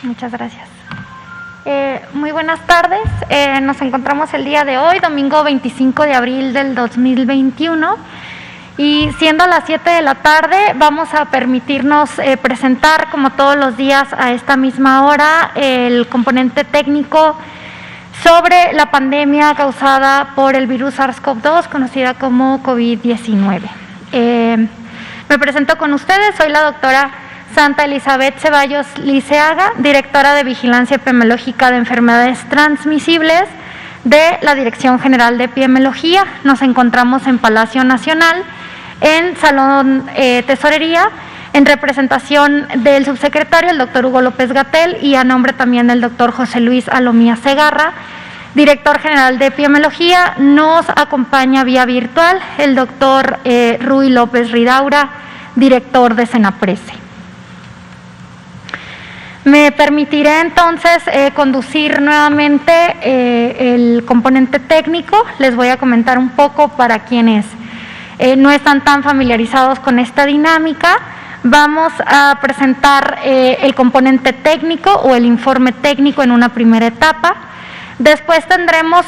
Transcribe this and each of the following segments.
Muchas gracias. Muy buenas tardes. Nos encontramos el día de hoy, domingo 25 de abril del 2021, y siendo las 7 de la tarde vamos a permitirnos presentar, como todos los días a esta misma hora, el componente técnico sobre la pandemia causada por el virus SARS-CoV-2, conocida como COVID-19. Me presento con ustedes, soy la doctora Santa Elizabeth Ceballos Liceaga, directora de Vigilancia Epidemiológica de Enfermedades Transmisibles de la Dirección General de Epidemiología. Nos encontramos en Palacio Nacional, en Salón Tesorería, en representación del subsecretario, el doctor Hugo López-Gatell, y a nombre también del doctor José Luis Alomía Segarra, director general de Epidemiología. Nos acompaña vía virtual el doctor Rui López Ridaura, director de Senaprese. Me permitiré entonces conducir nuevamente el componente técnico. Les voy a comentar un poco para quienes no están tan familiarizados con esta dinámica. Vamos a presentar el componente técnico o el informe técnico en una primera etapa. Después tendremos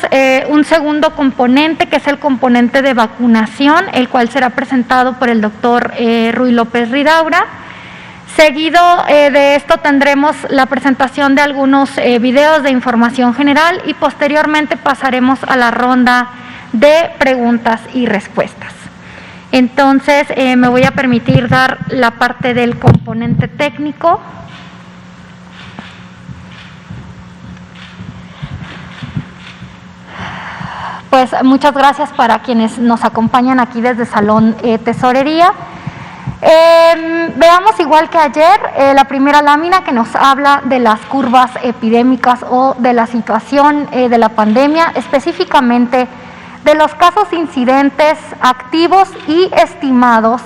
un segundo componente, que es el componente de vacunación, el cual será presentado por el doctor Rui López Ridaura. Seguido de esto tendremos la presentación de algunos videos de información general y posteriormente pasaremos a la ronda de preguntas y respuestas. Entonces me voy a permitir dar la parte del componente técnico. Pues muchas gracias para quienes nos acompañan aquí desde Salón Tesorería. Veamos, igual que ayer, la primera lámina que nos habla de las curvas epidémicas o de la situación de la pandemia, específicamente de los casos incidentes activos y estimados,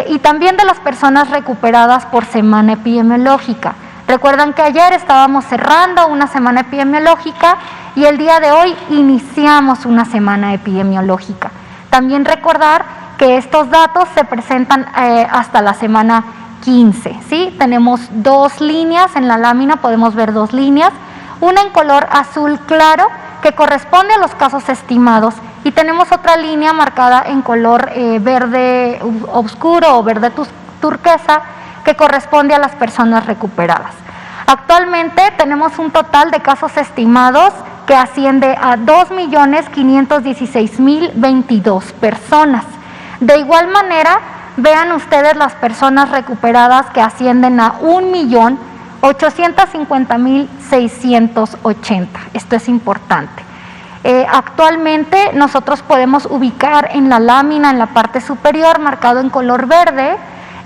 y también de las personas recuperadas por semana epidemiológica. Recuerdan que ayer estábamos cerrando una semana epidemiológica y el día de hoy iniciamos una semana epidemiológica. También recordar que estos datos se presentan hasta la semana 15, ¿sí? Tenemos dos líneas en la lámina, podemos ver dos líneas, una en color azul claro que corresponde a los casos estimados y tenemos otra línea marcada en color verde oscuro o verde turquesa que corresponde a las personas recuperadas. Actualmente tenemos un total de casos estimados que asciende a 2.516.022 personas. De igual manera, vean ustedes las personas recuperadas que ascienden a 1.850.680. Esto es importante. Actualmente nosotros podemos ubicar en la lámina, en la parte superior, marcado en color verde,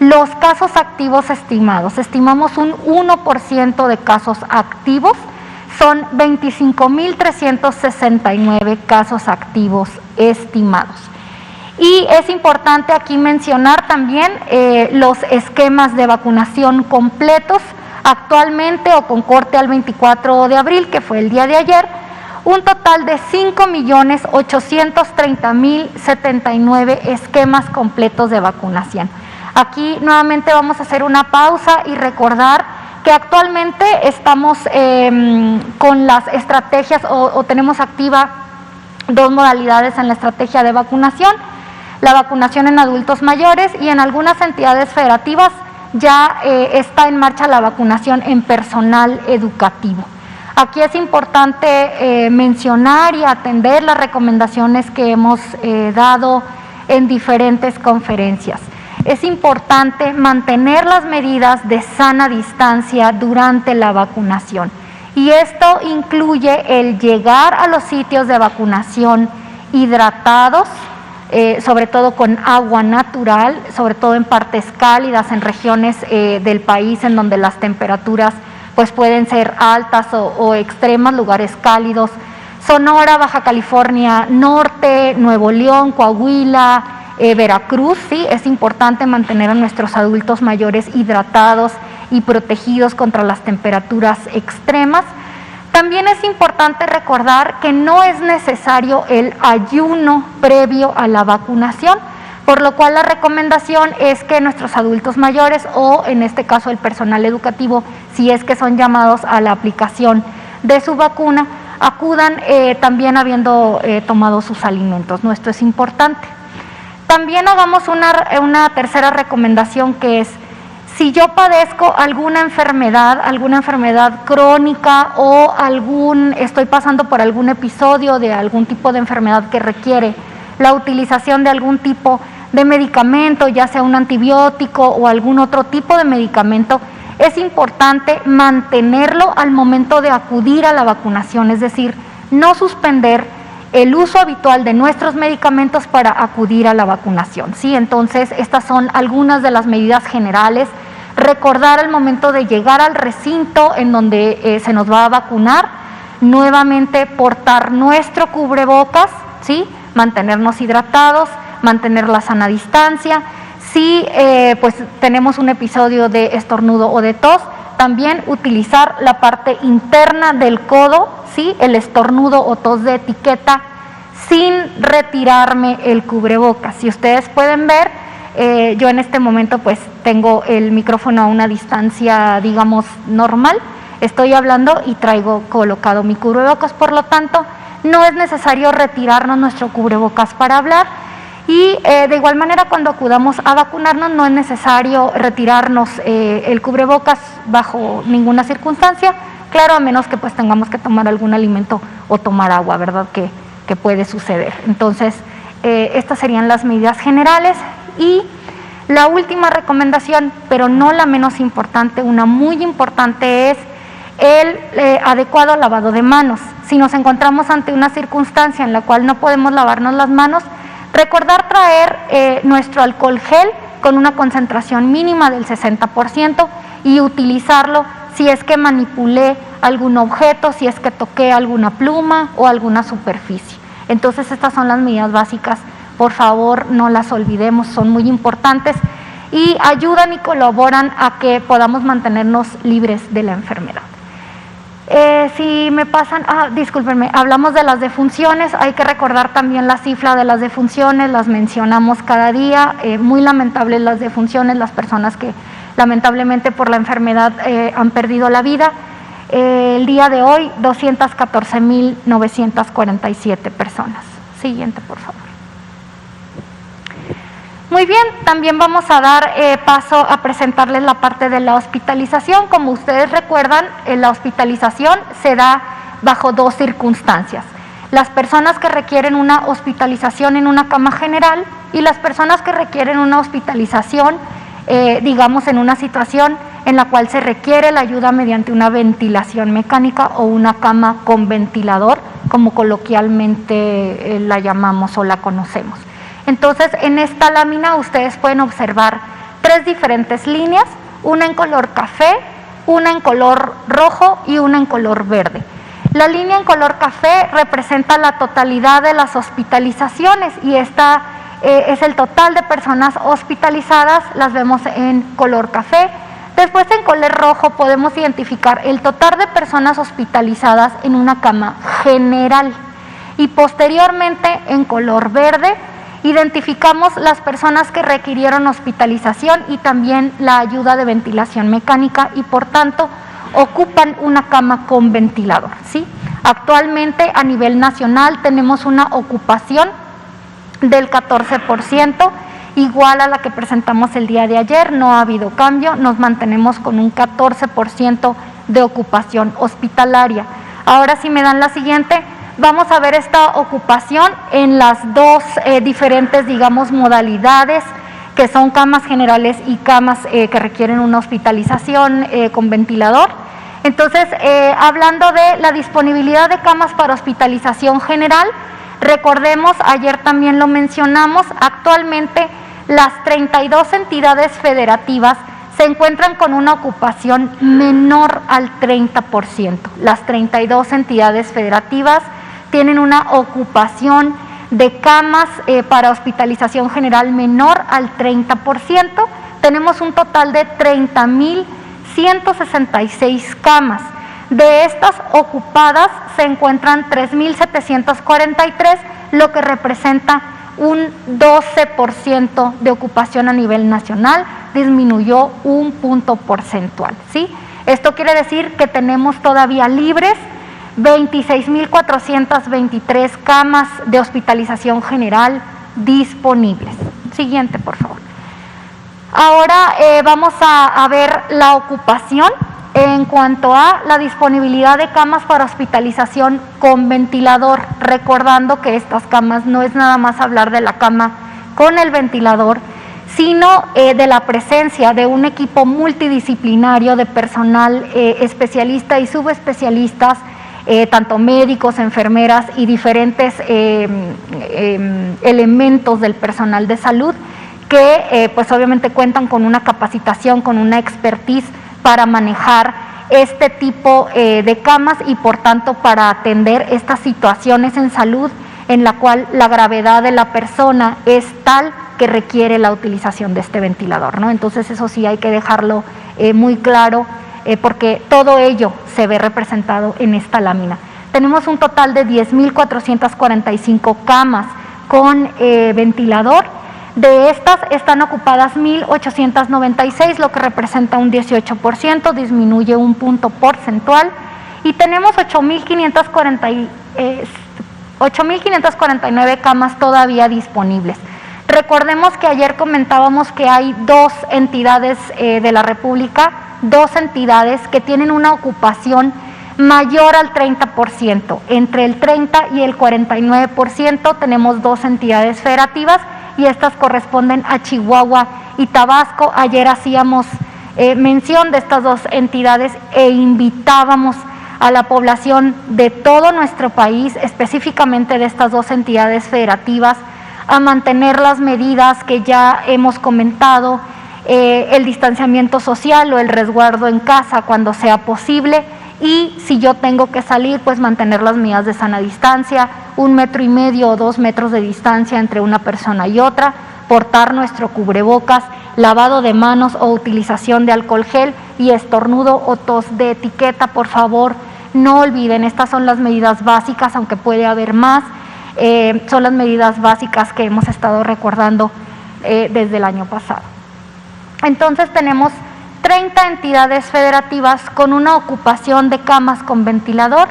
los casos activos estimados. Estimamos un 1% de casos activos, son 25.369 casos activos estimados. Y es importante aquí mencionar también los esquemas de vacunación completos. Actualmente, o con corte al 24 de abril, que fue el día de ayer, un total de 5.830.079 esquemas completos de vacunación. Aquí nuevamente vamos a hacer una pausa y recordar que actualmente estamos con las estrategias o tenemos activa dos modalidades en la estrategia de vacunación: la vacunación en adultos mayores, y en algunas entidades federativas ya está en marcha la vacunación en personal educativo. Aquí es importante mencionar y atender las recomendaciones que hemos dado en diferentes conferencias. Es importante mantener las medidas de sana distancia durante la vacunación, y esto incluye el llegar a los sitios de vacunación hidratados, sobre todo con agua natural, sobre todo en partes cálidas, en regiones del país en donde las temperaturas pues pueden ser altas o extremas, lugares cálidos: Sonora, Baja California Norte, Nuevo León, Coahuila, Veracruz, ¿sí? Es importante mantener a nuestros adultos mayores hidratados y protegidos contra las temperaturas extremas. También es importante recordar que no es necesario el ayuno previo a la vacunación, por lo cual la recomendación es que nuestros adultos mayores o en este caso el personal educativo, si es que son llamados a la aplicación de su vacuna, acudan también habiendo tomado sus alimentos, ¿no? Esto es importante. También hagamos una tercera recomendación, que es: si yo padezco alguna enfermedad crónica o estoy pasando por algún episodio de algún tipo de enfermedad que requiere la utilización de algún tipo de medicamento, ya sea un antibiótico o algún otro tipo de medicamento, es importante mantenerlo al momento de acudir a la vacunación, es decir, no suspender el uso habitual de nuestros medicamentos para acudir a la vacunación, ¿sí? Entonces, estas son algunas de las medidas generales. Recordar al momento de llegar al recinto en donde se nos va a vacunar, nuevamente portar nuestro cubrebocas, ¿sí? Mantenernos hidratados, mantener la sana distancia. Si pues tenemos un episodio de estornudo o de tos, también utilizar la parte interna del codo, ¿sí? El estornudo o tos de etiqueta, sin retirarme el cubrebocas. Si ustedes pueden ver, yo en este momento pues tengo el micrófono a una distancia, digamos, normal, estoy hablando y traigo colocado mi cubrebocas, por lo tanto no es necesario retirarnos nuestro cubrebocas para hablar. Y de igual manera, cuando acudamos a vacunarnos, no es necesario retirarnos el cubrebocas bajo ninguna circunstancia, claro, a menos que pues tengamos que tomar algún alimento o tomar agua, ¿verdad? Que puede suceder. Entonces, estas serían las medidas generales. Y la última recomendación, pero no la menos importante, una muy importante, es el adecuado lavado de manos. Si nos encontramos ante una circunstancia en la cual no podemos lavarnos las manos, recordar traer nuestro alcohol gel con una concentración mínima del 60% y utilizarlo si es que manipulé algún objeto, si es que toqué alguna pluma o alguna superficie. Entonces, estas son las medidas básicas. Por favor, no las olvidemos, son muy importantes y ayudan y colaboran a que podamos mantenernos libres de la enfermedad. Si me pasan, discúlpenme, hablamos de las defunciones, hay que recordar también la cifra de las defunciones, las mencionamos cada día, muy lamentables las defunciones, las personas que lamentablemente por la enfermedad han perdido la vida. El día de hoy, 214.947 personas. Siguiente, por favor. Muy bien, también vamos a dar paso a presentarles la parte de la hospitalización. Como ustedes recuerdan, la hospitalización se da bajo dos circunstancias: las personas que requieren una hospitalización en una cama general y las personas que requieren una hospitalización, digamos, en una situación en la cual se requiere la ayuda mediante una ventilación mecánica o una cama con ventilador, como coloquialmente la llamamos o la conocemos. Entonces, en esta lámina ustedes pueden observar tres diferentes líneas, una en color café, una en color rojo y una en color verde. La línea en color café representa la totalidad de las hospitalizaciones y esta es el total de personas hospitalizadas, las vemos en color café. Después, en color rojo podemos identificar el total de personas hospitalizadas en una cama general y posteriormente en color verde identificamos las personas que requirieron hospitalización y también la ayuda de ventilación mecánica y por tanto ocupan una cama con ventilador, ¿sí? Actualmente a nivel nacional tenemos una ocupación del 14%, igual a la que presentamos el día de ayer, no ha habido cambio, nos mantenemos con un 14% de ocupación hospitalaria. Ahora, si me dan la siguiente, vamos a ver esta ocupación en las dos diferentes, digamos, modalidades, que son camas generales y camas que requieren una hospitalización con ventilador. Entonces, hablando de la disponibilidad de camas para hospitalización general, recordemos, ayer también lo mencionamos, actualmente las 32 entidades federativas se encuentran con una ocupación menor al 30%. Las 32 entidades federativas tienen una ocupación de camas para hospitalización general menor al 30%. Tenemos un total de 30.166 camas. De estas ocupadas se encuentran 3.743, lo que representa un 12% de ocupación a nivel nacional, disminuyó un punto porcentual, ¿sí? Esto quiere decir que tenemos todavía libres 26.423 camas de hospitalización general disponibles. Siguiente, por favor. Ahora vamos a ver la ocupación en cuanto a la disponibilidad de camas para hospitalización con ventilador, recordando que estas camas no es nada más hablar de la cama con el ventilador, sino de la presencia de un equipo multidisciplinario de personal especialista y subespecialistas, tanto médicos, enfermeras y diferentes elementos del personal de salud que pues obviamente cuentan con una capacitación, con una expertise para manejar este tipo de camas y por tanto para atender estas situaciones en salud en la cual la gravedad de la persona es tal que requiere la utilización de este ventilador, ¿no? Entonces eso sí hay que dejarlo muy claro porque todo ello se ve representado en esta lámina. Tenemos un total de 10.445 camas con ventilador. De estas están ocupadas 1.896, lo que representa un 18%, disminuye un punto porcentual, y tenemos 8.549 camas todavía disponibles. Recordemos que ayer comentábamos que hay dos entidades de la República, dos entidades que tienen una ocupación mayor al 30%, entre el 30 y el 49% tenemos dos entidades federativas y estas corresponden a Chihuahua y Tabasco. Ayer hacíamos mención de estas dos entidades e invitábamos a la población de todo nuestro país, específicamente de estas dos entidades federativas, a mantener las medidas que ya hemos comentado, el distanciamiento social o el resguardo en casa cuando sea posible, y si yo tengo que salir, pues mantener las medidas de sana distancia, 1,5 metros o 2 metros de distancia entre una persona y otra, portar nuestro cubrebocas, lavado de manos o utilización de alcohol gel y estornudo o tos de etiqueta, por favor, no olviden, estas son las medidas básicas, aunque puede haber más, son las medidas básicas que hemos estado recordando desde el año pasado. Entonces tenemos 30 entidades federativas con una ocupación de camas con ventilador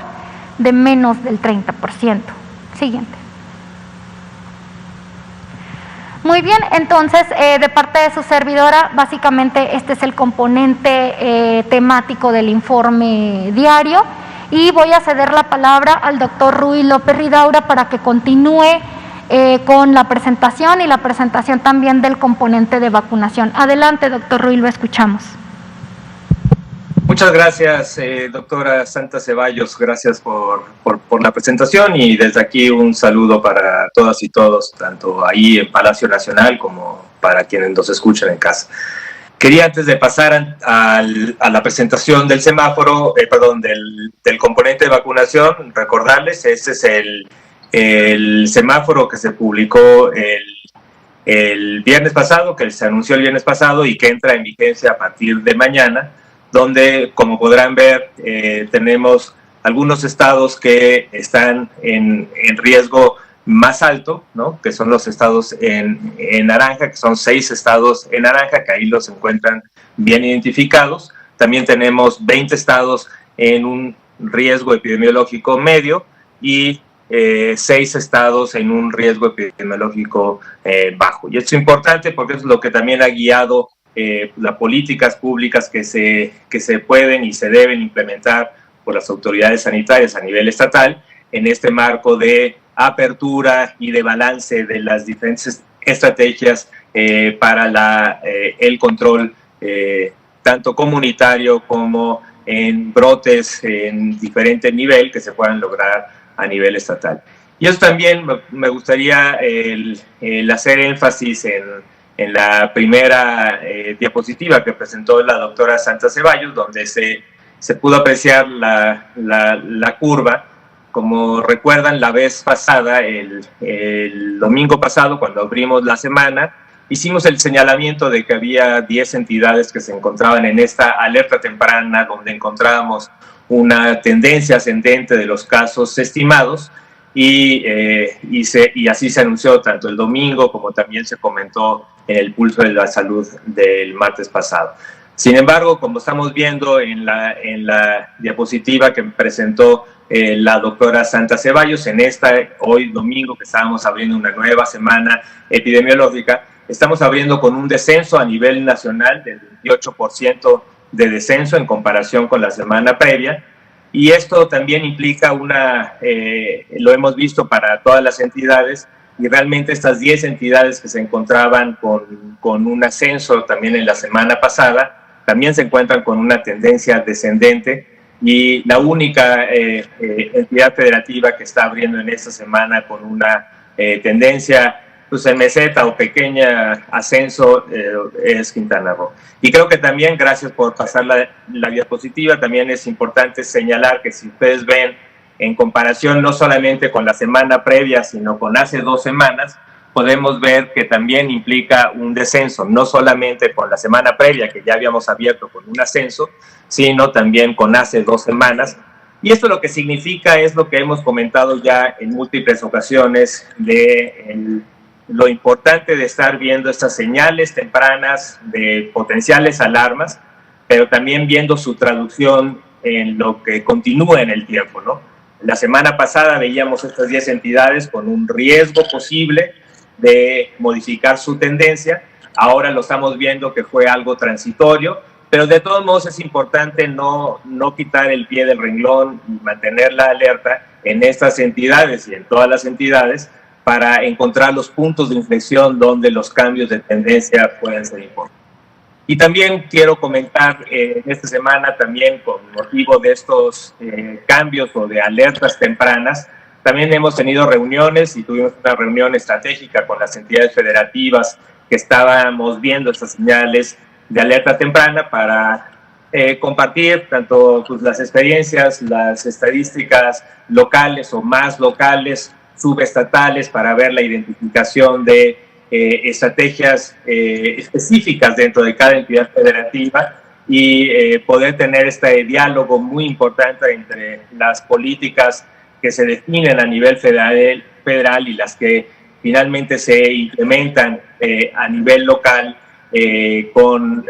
de menos del 30%. Siguiente. Muy bien, entonces de parte de su servidora, básicamente este es el componente temático del informe diario y voy a ceder la palabra al doctor Rui López Ridaura para que continúe con la presentación y la presentación también del componente de vacunación. Adelante, doctor Rui, lo escuchamos. Muchas gracias, doctora Santa Ceballos, gracias por la presentación y desde aquí un saludo para todas y todos, tanto ahí en Palacio Nacional como para quienes nos escuchan en casa. Quería antes de pasar a la presentación del semáforo, del componente de vacunación, recordarles, este es el semáforo que se publicó el viernes pasado, que se anunció el viernes pasado y que entra en vigencia a partir de mañana, donde, como podrán ver, tenemos algunos estados que están en riesgo más alto, ¿no? Que son los estados en naranja, que son 6 estados en naranja, que ahí los encuentran bien identificados. También tenemos 20 estados en un riesgo epidemiológico medio y 6 estados en un riesgo epidemiológico bajo. Y esto es importante porque es lo que también ha guiado las políticas públicas que se pueden y se deben implementar por las autoridades sanitarias a nivel estatal en este marco de apertura y de balance de las diferentes estrategias para el control tanto comunitario como en brotes en diferente nivel que se puedan lograr a nivel estatal. Y eso también me gustaría el hacer énfasis en la primera diapositiva que presentó la doctora Santa Ceballos, donde se pudo apreciar la curva como recuerdan, la vez pasada, el domingo pasado, cuando abrimos la semana, hicimos el señalamiento de que había 10 entidades que se encontraban en esta alerta temprana, donde encontrábamos una tendencia ascendente de los casos estimados, y así se anunció tanto el domingo como también se comentó en el Pulso de la Salud del martes pasado. Sin embargo, como estamos viendo en la diapositiva que presentó la doctora Santa Ceballos, hoy domingo que estábamos abriendo una nueva semana epidemiológica, estamos abriendo con un descenso a nivel nacional del 28% de descenso en comparación con la semana previa, y esto también implica lo hemos visto para todas las entidades, y realmente estas 10 entidades que se encontraban con un ascenso también en la semana pasada, también se encuentran con una tendencia descendente, y la única entidad federativa que está abriendo en esta semana con una tendencia pues en meseta o pequeña ascenso es Quintana Roo. Y creo que también, gracias por pasar la diapositiva, también es importante señalar que si ustedes ven en comparación no solamente con la semana previa, sino con hace 2 semanas, podemos ver que también implica un descenso, no solamente con la semana previa, que ya habíamos abierto con un ascenso, sino también con hace 2 semanas. Y esto lo que significa es lo que hemos comentado ya en múltiples ocasiones de lo importante de estar viendo estas señales tempranas de potenciales alarmas, pero también viendo su traducción en lo que continúa en el tiempo, ¿no? La semana pasada veíamos estas 10 entidades con un riesgo posible de modificar su tendencia. Ahora lo estamos viendo que fue algo transitorio, pero de todos modos es importante no quitar el pie del renglón y mantener la alerta en estas entidades y en todas las entidades para encontrar los puntos de inflexión donde los cambios de tendencia pueden ser importantes. Y también quiero comentar esta semana, también con motivo de estos cambios o de alertas tempranas, también hemos tenido reuniones y tuvimos una reunión estratégica con las entidades federativas que estábamos viendo estas señales de alerta temprana para compartir tanto pues, las experiencias, las estadísticas locales o más locales, subestatales, para ver la identificación de estrategias específicas dentro de cada entidad federativa y poder tener este diálogo muy importante entre las políticas que se definen a nivel federal y las que finalmente se implementan a nivel local con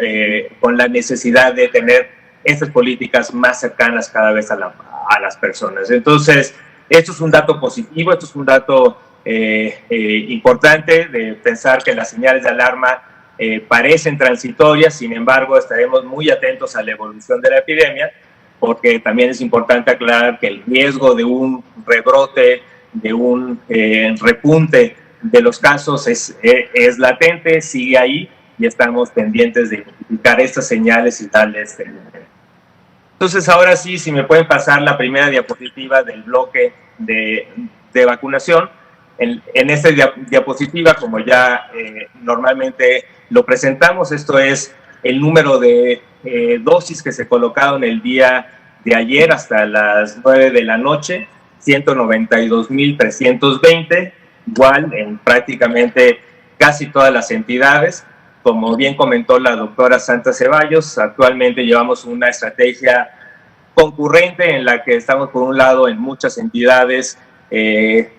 la necesidad de tener estas políticas más cercanas cada vez a las personas. Entonces, esto es un dato positivo, esto es un dato importante de pensar que las señales de alarma parecen transitorias. Sin embargo, estaremos muy atentos a la evolución de la epidemia, porque también es importante aclarar que el riesgo de un rebrote, de un repunte de los casos es latente, sigue ahí, y estamos pendientes de identificar estas señales y darles seguimiento. Entonces, ahora sí, si me pueden pasar la primera diapositiva del bloque de vacunación. En esta diapositiva, como ya normalmente lo presentamos, esto es el número de dosis que se colocaron el día de ayer hasta las 9 de la noche, 192,320, igual en prácticamente casi todas las entidades. Como bien comentó la doctora Santa Ceballos, actualmente llevamos una estrategia concurrente en la que estamos, por un lado, en muchas entidades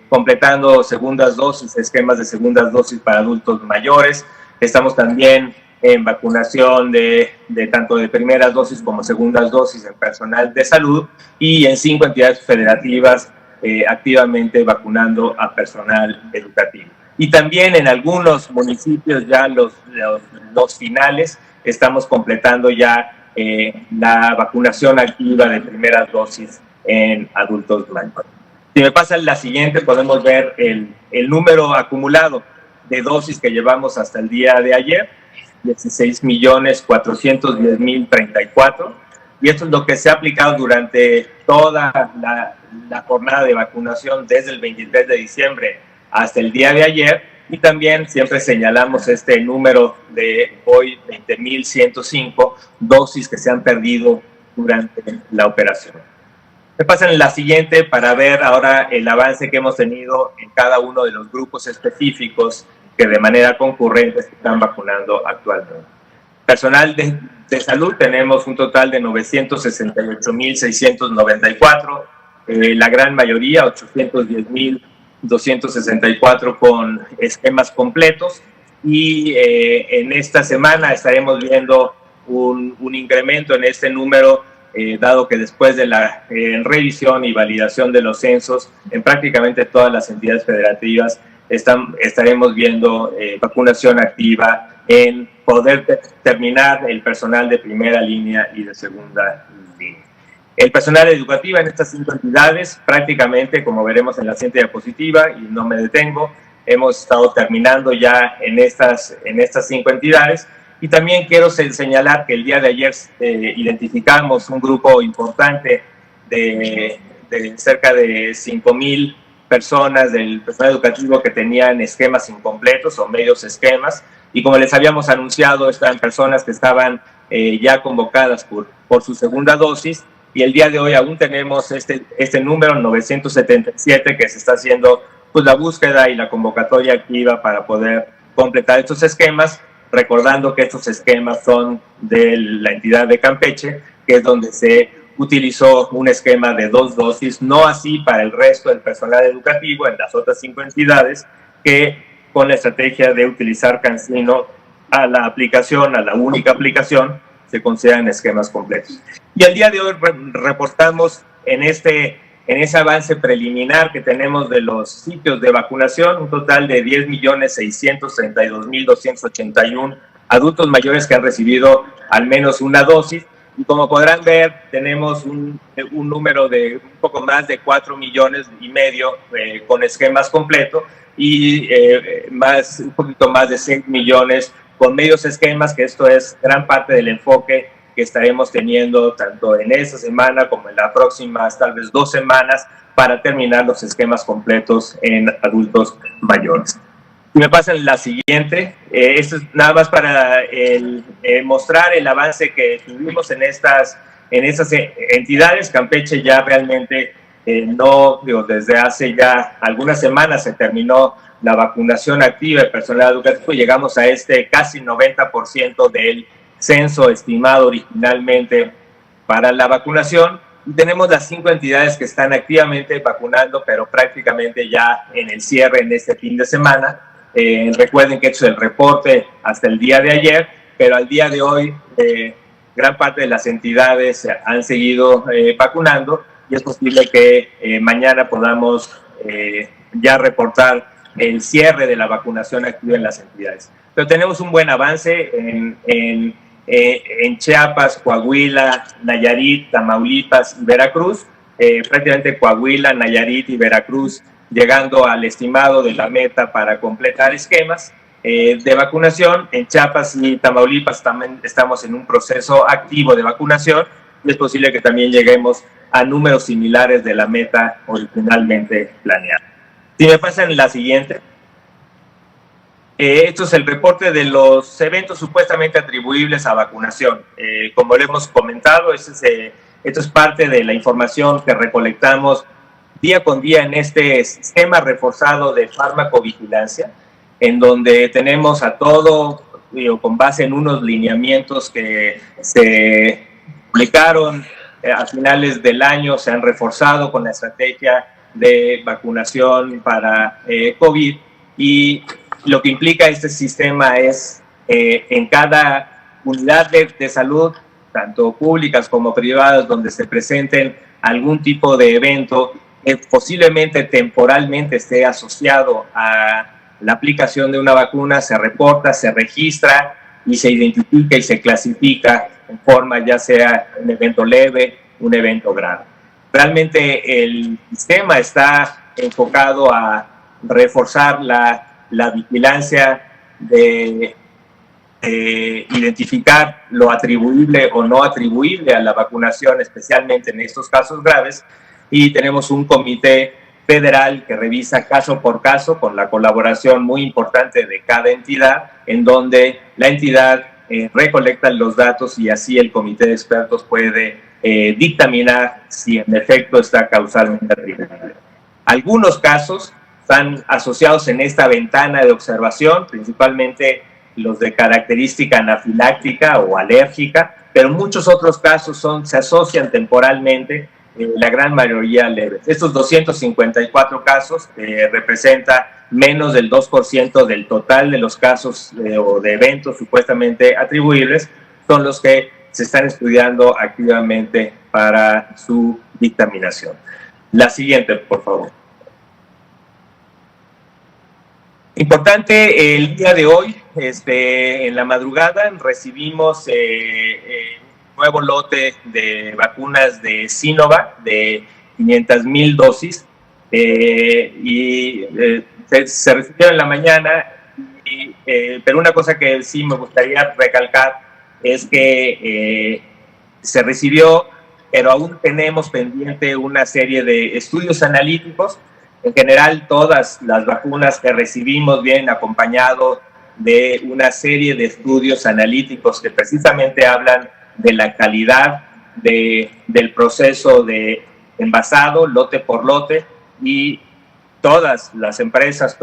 completando segundas dosis, esquemas de segundas dosis para adultos mayores. Estamos también en vacunación de tanto de primeras dosis como segundas dosis en personal de salud, y en 5 entidades federativas activamente vacunando a personal educativo. Y también en algunos municipios ya los finales estamos completando ya la vacunación activa de primeras dosis en adultos mayores. Si me pasa la siguiente, podemos ver el número acumulado de dosis que llevamos hasta el día de ayer, 16,410,034, y esto es lo que se ha aplicado durante toda la jornada de vacunación desde el 23 de diciembre hasta el día de ayer, y también siempre señalamos este número de hoy, 20,105 dosis que se han perdido durante la operación. Me pasan la siguiente para ver ahora el avance que hemos tenido en cada uno de los grupos específicos que de manera concurrente se están vacunando actualmente. Personal de salud tenemos un total de 968.694, la gran mayoría, 810.264 con esquemas completos, y en esta semana estaremos viendo un incremento en este número, dado que después de la revisión y validación de los censos en prácticamente todas las entidades federativas estaremos viendo vacunación activa en poder terminar el personal de primera línea y de segunda línea. El personal educativo en estas 5 entidades, prácticamente, como veremos en la siguiente diapositiva, y no me detengo, hemos estado terminando ya en estas 5 entidades. Y también quiero señalar que el día de ayer identificamos un grupo importante de cerca de 5,000 personas del personal educativo que tenían esquemas incompletos o medios esquemas, y como les habíamos anunciado, eran personas que estaban ya convocadas por su segunda dosis, y el día de hoy aún tenemos este número 977 que se está haciendo pues la búsqueda y la convocatoria activa para poder completar estos esquemas, recordando que estos esquemas son de la entidad de Campeche, que es donde se utilizó un esquema de 2 dosis, no así para el resto del personal educativo en las otras 5 entidades, que con la estrategia de utilizar CanSino a la única aplicación, se consideran esquemas completos. Y al día de hoy reportamos en ese avance preliminar que tenemos de los sitios de vacunación, un total de 10.632.281 adultos mayores que han recibido al menos una dosis. Y como podrán ver, tenemos un número de un poco más de 4,5 millones con esquemas completos y un poquito más de 6 millones con medios esquemas, que esto es gran parte del enfoque que estaremos teniendo tanto en esta semana como en las próximas tal vez 2 semanas para terminar los esquemas completos en adultos mayores. Si me pasan la siguiente, esto es nada más para mostrar el avance que tuvimos en estas entidades. Campeche ya realmente desde hace ya algunas semanas se terminó la vacunación activa de personal educativo, llegamos a casi 90% del censo estimado originalmente para la vacunación, y tenemos las 5 entidades que están activamente vacunando, pero prácticamente ya en el cierre en este fin de semana. Recuerden que esto es el reporte hasta el día de ayer, pero al día de hoy gran parte de las entidades han seguido vacunando, y es posible que mañana podamos ya reportar el cierre de la vacunación activa en las entidades. Pero tenemos un buen avance en Chiapas, Coahuila, Nayarit, Tamaulipas y Veracruz. Prácticamente Coahuila, Nayarit y Veracruz llegando al estimado de la meta para completar esquemas de vacunación. En Chiapas y Tamaulipas también estamos en un proceso activo de vacunación, y es posible que también lleguemos a números similares de la meta originalmente planeada. Si me pasan la siguiente. Esto es el reporte de los eventos supuestamente atribuibles a vacunación. Como lo hemos comentado, esto es parte de la información que recolectamos día con día en este sistema reforzado de farmacovigilancia, en donde tenemos a todo, con base en unos lineamientos que se publicaron a finales del año, se han reforzado con la estrategia de vacunación para COVID, y lo que implica este sistema es en cada unidad de salud, tanto públicas como privadas, donde se presenten algún tipo de evento que posiblemente temporalmente esté asociado a la aplicación de una vacuna, se reporta, se registra y se identifica y se clasifica en forma ya sea un evento leve, un evento grave. Realmente el sistema está enfocado a reforzar la vigilancia de identificar lo atribuible o no atribuible a la vacunación, especialmente en estos casos graves, y tenemos un comité federal que revisa caso por caso con la colaboración muy importante de cada entidad, en donde la entidad recolecta los datos y así el comité de expertos puede dictaminar si en efecto está causalmente atribuible. Algunos casos están asociados en esta ventana de observación, principalmente los de característica anafiláctica o alérgica, pero muchos otros casos se asocian temporalmente, la gran mayoría leves. Estos 254 casos representa menos del 2% del total de los casos o de eventos supuestamente atribuibles, son los que se están estudiando activamente para su dictaminación. La siguiente, por favor. Importante, el día de hoy, en la madrugada, recibimos un nuevo lote de vacunas de Sinovac de 500,000 dosis se recibieron en la mañana, pero una cosa que sí me gustaría recalcar es que se recibió, pero aún tenemos pendiente una serie de estudios analíticos. En general, todas las vacunas que recibimos vienen acompañado de una serie de estudios analíticos que precisamente hablan de la calidad del proceso de envasado, lote por lote, y todas las empresas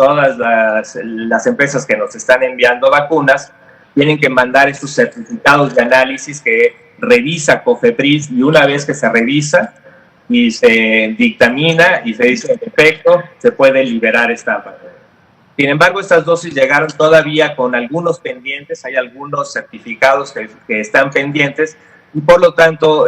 que nos están enviando vacunas tienen que mandar esos certificados de análisis que revisa COFEPRIS, y una vez que se revisa y se dictamina y se dice en efecto, se puede liberar esta vacuna. Sin embargo, estas dosis llegaron todavía con algunos pendientes, hay algunos certificados que están pendientes y por lo tanto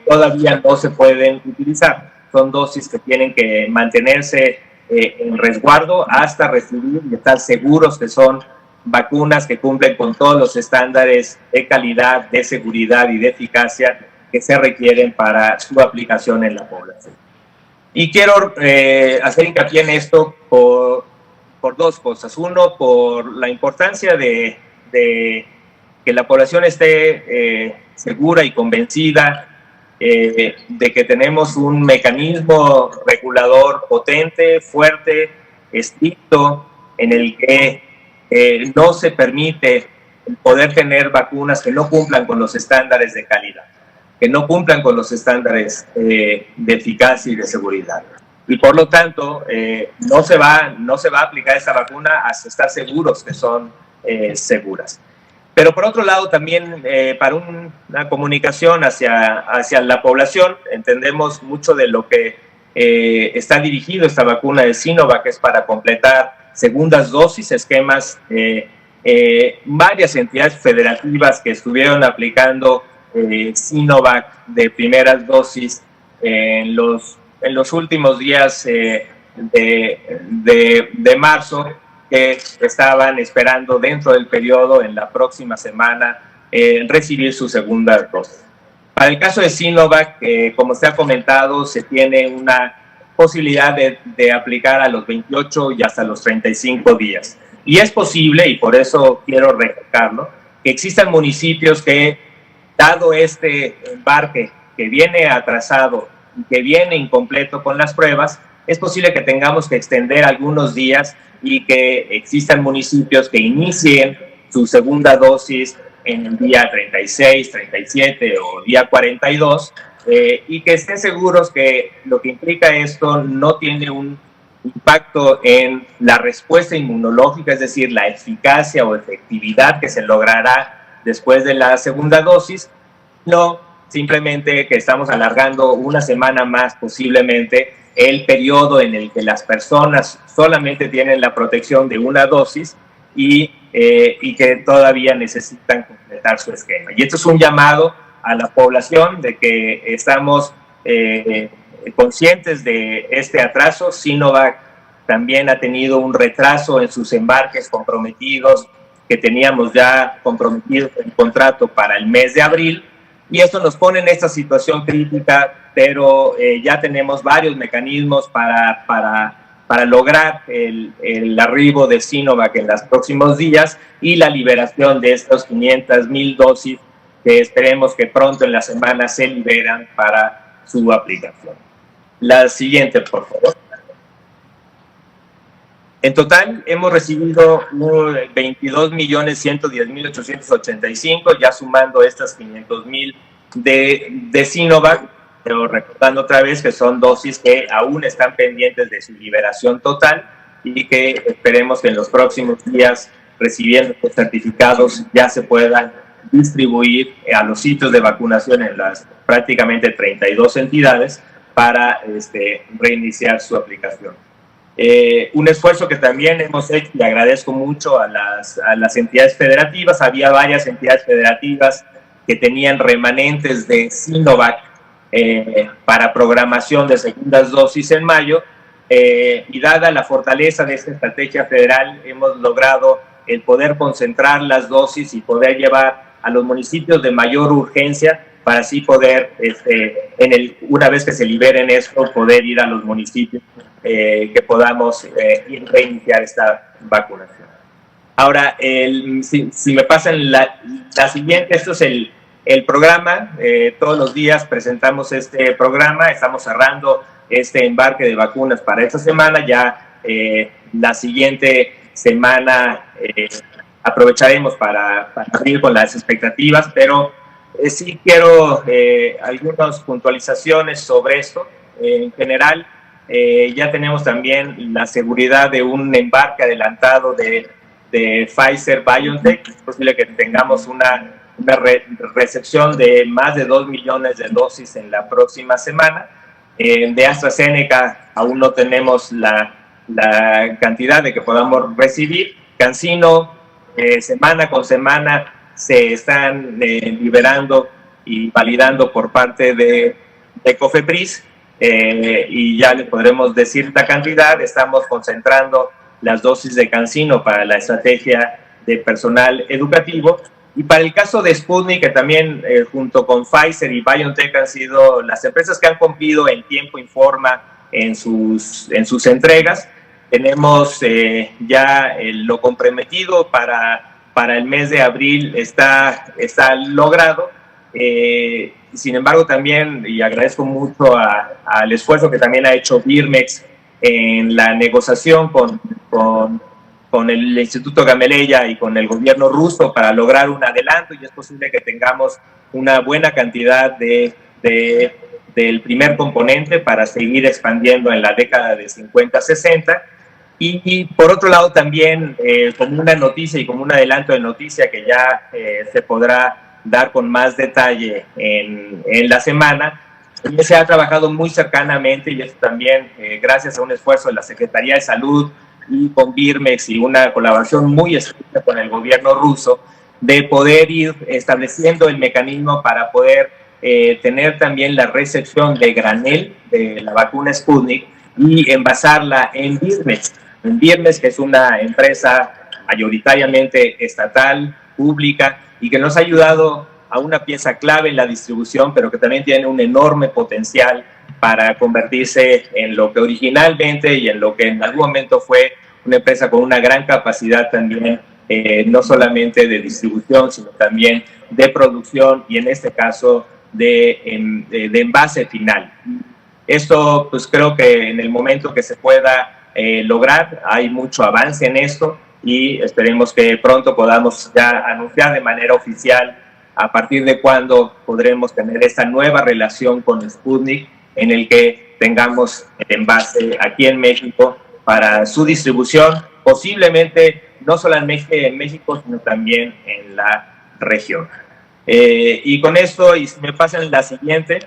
todavía no se pueden utilizar. Son dosis que tienen que mantenerse en resguardo hasta recibir y estar seguros que son vacunas que cumplen con todos los estándares de calidad, de seguridad y de eficacia que se requieren para su aplicación en la población. Y quiero hacer hincapié en esto por dos cosas. Uno, por la importancia de que la población esté segura y convencida de que tenemos un mecanismo regulador potente, fuerte, estricto, en el que no se permite poder tener vacunas que no cumplan con los estándares de calidad, que no cumplan con los estándares de eficacia y de seguridad. Y por lo tanto, no se va a aplicar esta vacuna hasta estar seguros que son seguras. Pero por otro lado, también para una comunicación hacia la población, entendemos mucho de lo que está dirigido esta vacuna de Sinovac, que es para completar segundas dosis, esquemas, varias entidades federativas que estuvieron aplicando Sinovac de primeras dosis en los últimos días de marzo, que estaban esperando dentro del periodo, en la próxima semana, recibir su segunda dosis. Para el caso de Sinovac, como se ha comentado, se tiene una posibilidad de aplicar a los 28 y hasta los 35 días. Y es posible, y por eso quiero recalcarlo, que existan municipios que, dado este embarque que viene atrasado y que viene incompleto con las pruebas, es posible que tengamos que extender algunos días y que existan municipios que inicien su segunda dosis en el día 36, 37 o día 42, y que estén seguros que lo que implica esto no tiene un impacto en la respuesta inmunológica, es decir, la eficacia o efectividad que se logrará después de la segunda dosis, no simplemente que estamos alargando una semana más posiblemente el periodo en el que las personas solamente tienen la protección de una dosis y que todavía necesitan completar su esquema. Y esto es un llamado a la población de que estamos conscientes de este atraso. Sinovac también ha tenido un retraso en sus embarques comprometidos, que teníamos ya comprometido el contrato para el mes de abril, y esto nos pone en esta situación crítica, pero ya tenemos varios mecanismos para lograr el arribo de Sinovac en los próximos días y la liberación de estos 500,000 dosis que esperemos que pronto en la semana se liberan para su aplicación. La siguiente, por favor. En total hemos recibido 22.110.885, ya sumando estas 500,000 de Sinovac, pero recordando otra vez que son dosis que aún están pendientes de su liberación total y que esperemos que en los próximos días, recibiendo los certificados, ya se puedan distribuir a los sitios de vacunación en las prácticamente 32 entidades para reiniciar su aplicación. Un esfuerzo que también hemos hecho y agradezco mucho a las entidades federativas. Había varias entidades federativas que tenían remanentes de Sinovac para programación de segundas dosis en mayo, y dada la fortaleza de esta estrategia federal, hemos logrado el poder concentrar las dosis y poder llevar a los municipios de mayor urgencia para así poder, una vez que se liberen esto, poder ir a los municipios que podamos reiniciar esta vacunación. Ahora, si me pasan la siguiente, esto es el programa. Todos los días presentamos este programa, estamos cerrando este embarque de vacunas para esta semana. Ya la siguiente semana aprovecharemos para abrir con las expectativas, pero sí quiero algunas puntualizaciones sobre esto. En general, ya tenemos también la seguridad de un embarque adelantado de Pfizer-BioNTech. Es posible que tengamos una recepción de más de 2 millones de dosis en la próxima semana. De AstraZeneca aún no tenemos la cantidad de que podamos recibir. CanSino, semana con semana se están liberando y validando por parte de COFEPRIS, y ya les podremos decir la cantidad. Estamos concentrando las dosis de CanSino para la estrategia de personal educativo. Y para el caso de Sputnik, que también junto con Pfizer y BioNTech han sido las empresas que han cumplido en tiempo y forma en sus entregas, tenemos ya lo comprometido para el mes de abril está logrado. Sin embargo, también, y agradezco mucho al esfuerzo que también ha hecho Birmex en la negociación con el Instituto Gamaleya y con el gobierno ruso para lograr un adelanto, y es posible que tengamos una buena cantidad del primer componente para seguir expandiendo en la década de 50-60. Y por otro lado también, como una noticia y como un adelanto de noticia que ya se podrá dar con más detalle en la semana, se ha trabajado muy cercanamente, y esto también gracias a un esfuerzo de la Secretaría de Salud y con Birmex y una colaboración muy estrecha con el gobierno ruso, de poder ir estableciendo el mecanismo para poder tener también la recepción de granel de la vacuna Sputnik y envasarla en Birmex. En Birmex, que es una empresa mayoritariamente estatal, pública, y que nos ha ayudado a una pieza clave en la distribución, pero que también tiene un enorme potencial para convertirse en lo que originalmente y en lo que en algún momento fue una empresa con una gran capacidad también, no solamente de distribución, sino también de producción y en este caso de envase final. Esto, pues creo que en el momento que se pueda lograr, hay mucho avance en esto, y esperemos que pronto podamos ya anunciar de manera oficial a partir de cuándo podremos tener esta nueva relación con Sputnik, en el que tengamos el envase aquí en México para su distribución, posiblemente no solamente en México, sino también en la región. Y con esto, y si me pasan la siguiente,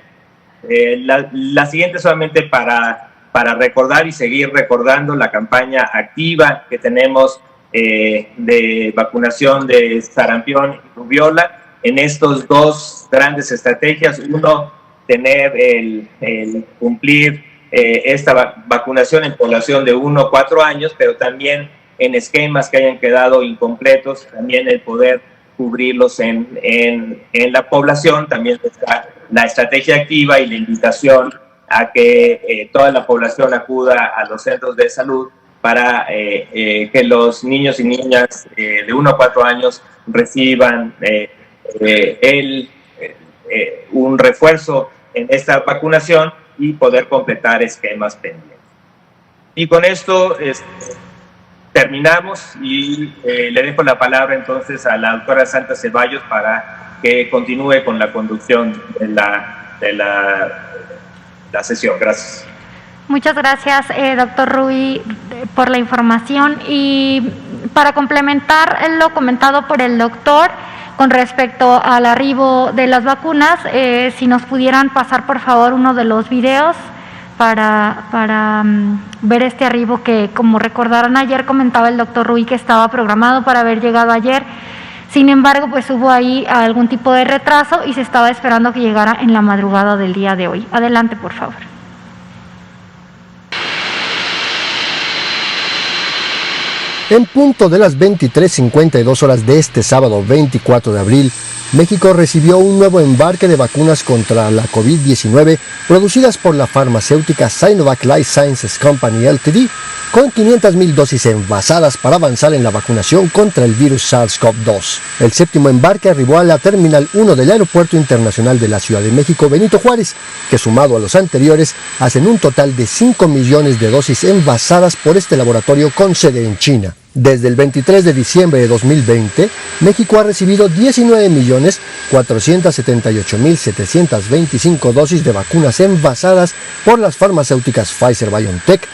la siguiente solamente para recordar y seguir recordando la campaña activa que tenemos de vacunación de sarampión y rubiola en estos dos grandes estrategias. Uno, tener el cumplir esta vacunación en población de 1 a 4 años, pero también en esquemas que hayan quedado incompletos, también el poder cubrirlos en la población. También está la estrategia activa y la invitación a que toda la población acuda a los centros de salud para que los niños y niñas de 1 a 4 años reciban un refuerzo en esta vacunación y poder completar esquemas pendientes. Y con esto terminamos, y le dejo la palabra entonces a la doctora Santa Ceballos para que continúe con la conducción de la sesión. Gracias. Muchas gracias, doctor Rui, por la información. Y para complementar lo comentado por el doctor con respecto al arribo de las vacunas, si nos pudieran pasar por favor uno de los videos para ver este arribo que, como recordarán, ayer comentaba el doctor Rui que estaba programado para haber llegado ayer. Sin embargo, pues hubo ahí algún tipo de retraso y se estaba esperando que llegara en la madrugada del día de hoy. Adelante, por favor. En punto de las 23:52 horas de este sábado 24 de abril, México recibió un nuevo embarque de vacunas contra la COVID-19 producidas por la farmacéutica Sinovac Life Sciences Company Ltd, con 500,000 dosis envasadas para avanzar en la vacunación contra el virus SARS-CoV-2. El séptimo embarque arribó a la Terminal 1 del Aeropuerto Internacional de la Ciudad de México Benito Juárez, que sumado a los anteriores hacen un total de 5 millones de dosis envasadas por este laboratorio con sede en China. Desde el 23 de diciembre de 2020, México ha recibido 19.478.725 dosis de vacunas envasadas por las farmacéuticas Pfizer-BioNTech,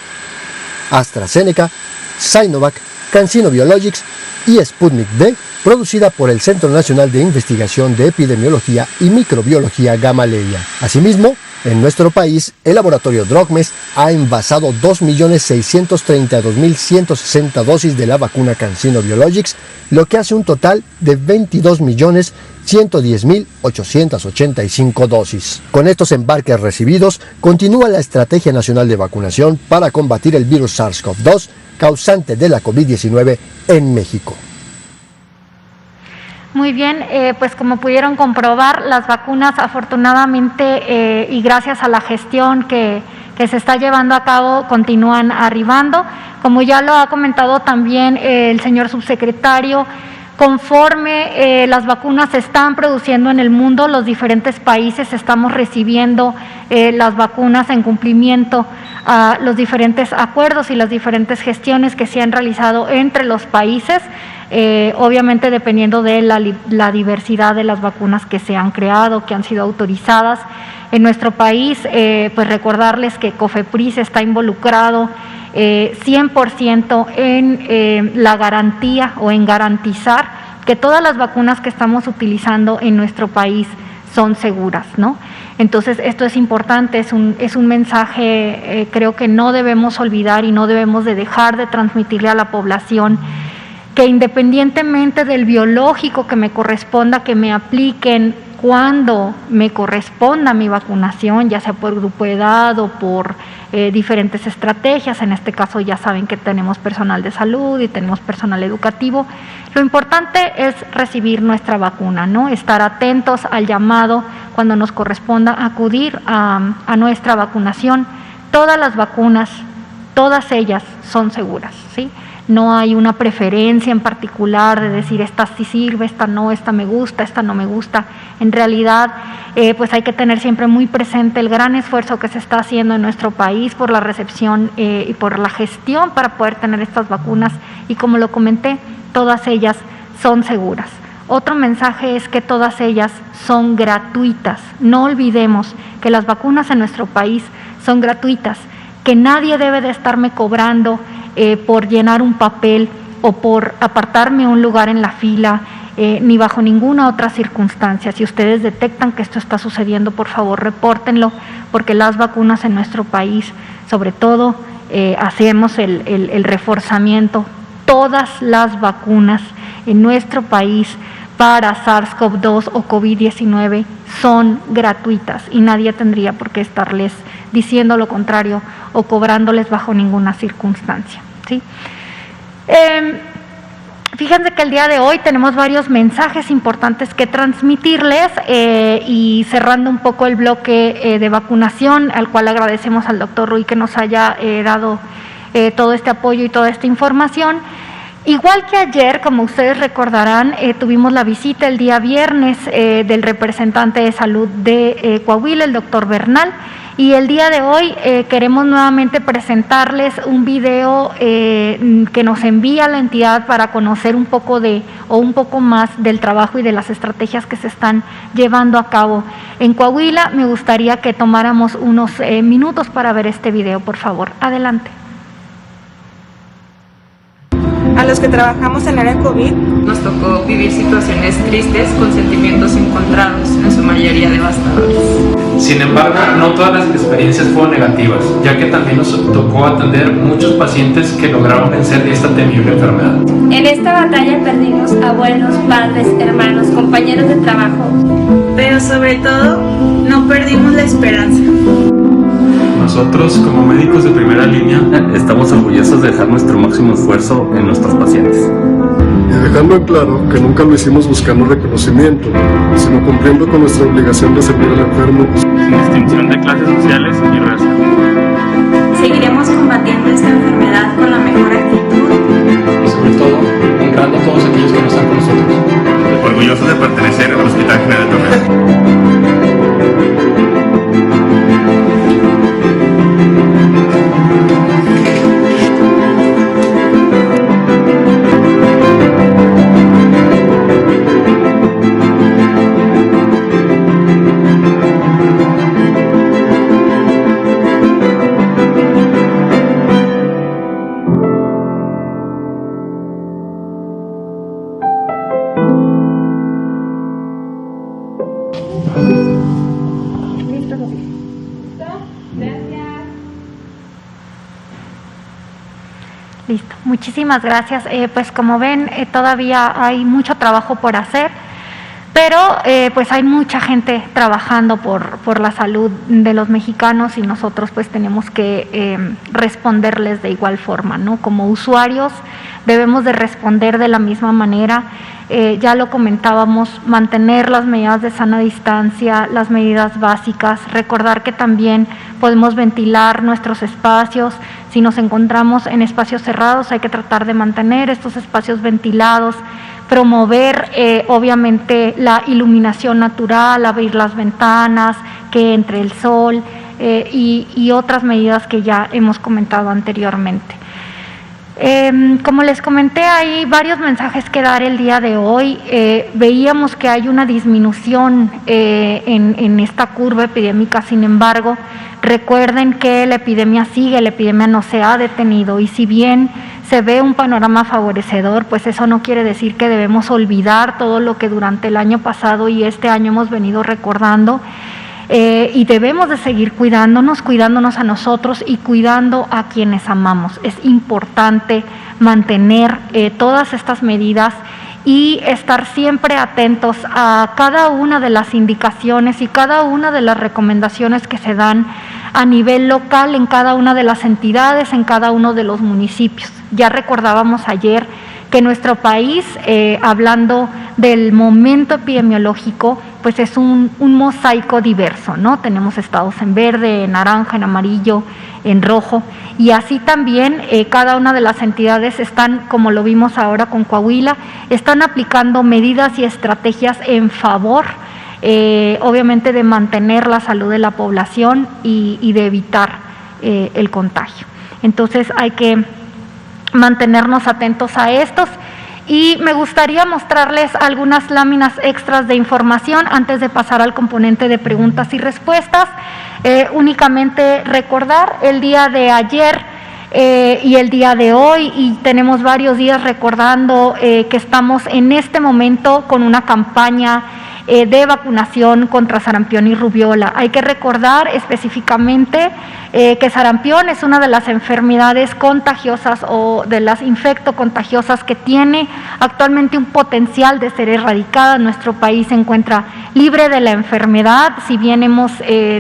AstraZeneca, Sinovac, CanSino Biologics y Sputnik V, producida por el Centro Nacional de Investigación de Epidemiología y Microbiología Gamaleya. Asimismo, en nuestro país, el laboratorio Drogmes ha envasado 2.632.160 dosis de la vacuna CanSino Biologics, lo que hace un total de 22.110.885 dosis. Con estos embarques recibidos, continúa la Estrategia Nacional de Vacunación para combatir el virus SARS-CoV-2, causante de la COVID-19 en México. Muy bien, pues como pudieron comprobar, las vacunas afortunadamente y gracias a la gestión que se está llevando a cabo continúan arribando. Como ya lo ha comentado también el señor subsecretario, conforme las vacunas se están produciendo en el mundo, los diferentes países estamos recibiendo las vacunas en cumplimiento a los diferentes acuerdos y las diferentes gestiones que se han realizado entre los países, obviamente dependiendo de la diversidad de las vacunas que se han creado, que han sido autorizadas en nuestro país. Pues recordarles que COFEPRIS está involucrado 100% en la garantía o en garantizar que todas las vacunas que estamos utilizando en nuestro país son seguras, ¿no? Entonces esto es importante, es un mensaje creo que no debemos olvidar y no debemos de dejar de transmitirle a la población, que independientemente del biológico que me corresponda que me apliquen cuando me corresponda mi vacunación, ya sea por grupo de edad o por diferentes estrategias, en este caso ya saben que tenemos personal de salud y tenemos personal educativo, lo importante es recibir nuestra vacuna, ¿no? Estar atentos al llamado cuando nos corresponda acudir a nuestra vacunación. Todas las vacunas, todas ellas son seguras, ¿sí? No hay una preferencia en particular de decir esta sí sirve, esta no, esta me gusta, esta no me gusta. En realidad, pues hay que tener siempre muy presente el gran esfuerzo que se está haciendo en nuestro país por la recepción y por la gestión para poder tener estas vacunas, y como lo comenté, todas ellas son seguras. Otro mensaje es que todas ellas son gratuitas. No olvidemos que las vacunas en nuestro país son gratuitas, que nadie debe de estarme cobrando por llenar un papel o por apartarme un lugar en la fila, ni bajo ninguna otra circunstancia. Si ustedes detectan que esto está sucediendo, por favor repórtenlo, porque las vacunas en nuestro país, sobre todo, hacemos el reforzamiento. Todas las vacunas en nuestro país para SARS-CoV-2 o COVID-19 son gratuitas y nadie tendría por qué estarles diciendo lo contrario o cobrándoles bajo ninguna circunstancia, ¿sí? Fíjense que el día de hoy tenemos varios mensajes importantes que transmitirles y cerrando un poco el bloque de vacunación, al cual agradecemos al doctor Rui que nos haya dado todo este apoyo y toda esta información. Igual que ayer, como ustedes recordarán, tuvimos la visita el día viernes del representante de salud de Coahuila, el doctor Bernal, Y el día de hoy queremos nuevamente presentarles un video que nos envía la entidad para conocer un poco más del trabajo y de las estrategias que se están llevando a cabo en Coahuila. Me gustaría que tomáramos unos minutos para ver este video, por favor. Adelante. A los que trabajamos en área COVID nos tocó vivir situaciones tristes con sentimientos encontrados, en su mayoría devastadores. Sin embargo, no todas las experiencias fueron negativas, ya que también nos tocó atender muchos pacientes que lograron vencer esta temible enfermedad. En esta batalla perdimos abuelos, padres, hermanos, compañeros de trabajo. pero sobre todo no perdimos la esperanza. Nosotros, como médicos de primera línea, estamos orgullosos de dejar nuestro máximo esfuerzo en nuestros pacientes. Y dejando en claro que nunca lo hicimos buscando reconocimiento, sino cumpliendo con nuestra obligación de servir al enfermo. Sin distinción de clases sociales y raza. Seguiremos combatiendo esta enfermedad con la mejor actitud. Y sobre todo, honrando a todos aquellos que no están con nosotros. Orgullosos de pertenecer al Hospital General Torreón. Listo, muchísimas gracias. Pues como ven, todavía hay mucho trabajo por hacer, pero pues hay mucha gente trabajando por la salud de los mexicanos y nosotros pues tenemos que responderles de igual forma, ¿no? Como usuarios debemos de responder de la misma manera. Ya lo comentábamos, mantener las medidas de sana distancia, las medidas básicas, recordar que también podemos ventilar nuestros espacios. Si nos encontramos en espacios cerrados, hay que tratar de mantener estos espacios ventilados, promover obviamente la iluminación natural, abrir las ventanas, que entre el sol y otras medidas que ya hemos comentado anteriormente. Como les comenté, hay varios mensajes que dar el día de hoy. Veíamos que hay una disminución en esta curva epidémica, sin embargo, recuerden que la epidemia sigue, la epidemia no se ha detenido y si bien se ve un panorama favorecedor, pues eso no quiere decir que debemos olvidar todo lo que durante el año pasado y este año hemos venido recordando. Y debemos de seguir cuidándonos a nosotros y cuidando a quienes amamos. Es importante mantener todas estas medidas y estar siempre atentos a cada una de las indicaciones y cada una de las recomendaciones que se dan a nivel local en cada una de las entidades, en cada uno de los municipios. Ya recordábamos ayer que nuestro país, hablando del momento epidemiológico, pues es un mosaico diverso, ¿no? Tenemos estados en verde, en naranja, en amarillo, en rojo, y así también cada una de las entidades están, como lo vimos ahora con Coahuila, están aplicando medidas y estrategias en favor, obviamente, de mantener la salud de la población y de evitar el contagio. Entonces hay que mantenernos atentos a estos y me gustaría mostrarles algunas láminas extras de información antes de pasar al componente de preguntas y respuestas. Únicamente recordar el día de ayer y el día de hoy, y tenemos varios días recordando que estamos en este momento con una campaña de vacunación contra sarampión y rubiola. Hay que recordar específicamente que sarampión es una de las enfermedades contagiosas o de las infectocontagiosas que tiene actualmente un potencial de ser erradicada. Nuestro país se encuentra libre de la enfermedad, si bien hemos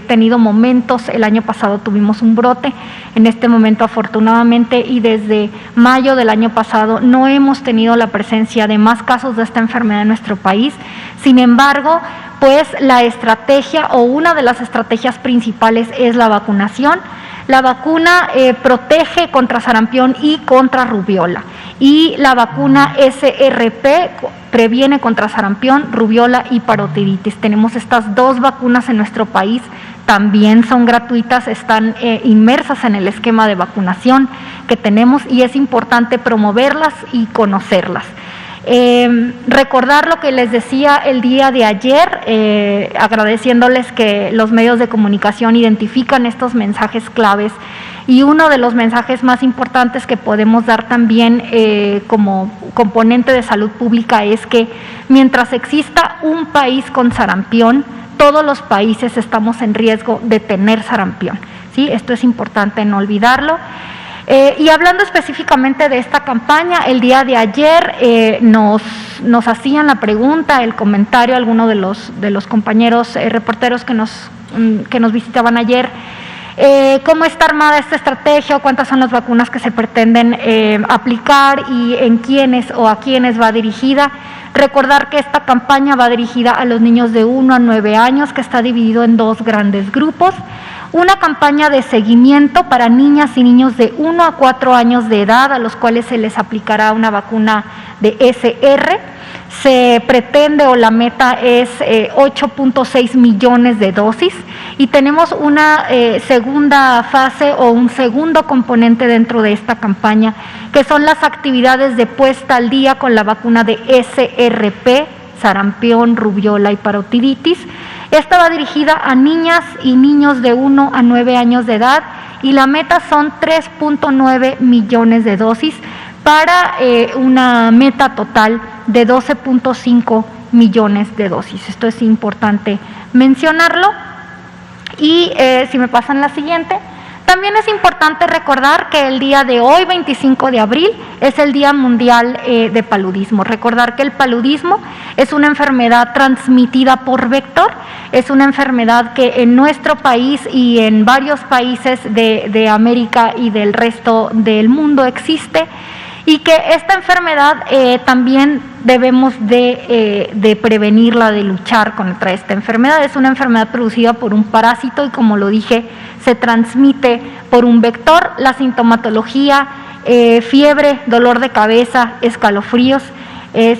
tenido momentos, el año pasado tuvimos un brote, en este momento afortunadamente y desde mayo del año pasado no hemos tenido la presencia de más casos de esta enfermedad en nuestro país. Sin embargo, pues la estrategia o una de las estrategias principales es la vacunación. La vacuna protege contra sarampión y contra rubiola y la vacuna SRP previene contra sarampión, rubiola y parotiditis. Tenemos estas 2 vacunas en nuestro país, también son gratuitas, están inmersas en el esquema de vacunación que tenemos y es importante promoverlas y conocerlas. Recordar lo que les decía el día de ayer, agradeciéndoles que los medios de comunicación identifican estos mensajes claves, y uno de los mensajes más importantes que podemos dar también como componente de salud pública es que mientras exista un país con sarampión, todos los países estamos en riesgo de tener sarampión, ¿sí? Esto es importante no olvidarlo. Y hablando específicamente de esta campaña, el día de ayer nos hacían la pregunta, el comentario, algunos de los compañeros reporteros que nos visitaban ayer, cómo está armada esta estrategia, o cuántas son las vacunas que se pretenden aplicar y en quiénes o a quiénes va dirigida. Recordar que esta campaña va dirigida a los niños de 1 a 9 años, que está dividido en 2 grandes grupos. Una campaña de seguimiento para niñas y niños de 1 a 4 años de edad, a los cuales se les aplicará una vacuna de SR. Se pretende, o la meta es 8.6 millones de dosis, y tenemos una segunda fase o un segundo componente dentro de esta campaña, que son las actividades de puesta al día con la vacuna de SRP, sarampión, rubiola y parotiditis. Esta va dirigida a niñas y niños de 1 a 9 años de edad, y la meta son 3.9 millones de dosis para una meta total de 12.5 millones de dosis. Esto es importante mencionarlo. Y si me pasan la siguiente, también es importante recordar que el día de hoy, 25 de abril, es el Día Mundial de Paludismo. Recordar que el paludismo es una enfermedad transmitida por vector, es una enfermedad que en nuestro país y en varios países de América y del resto del mundo existe, y que esta enfermedad también debemos de prevenirla, de luchar contra esta enfermedad. Es una enfermedad producida por un parásito y, como lo dije, se transmite por un vector. La sintomatología, fiebre, dolor de cabeza, escalofríos.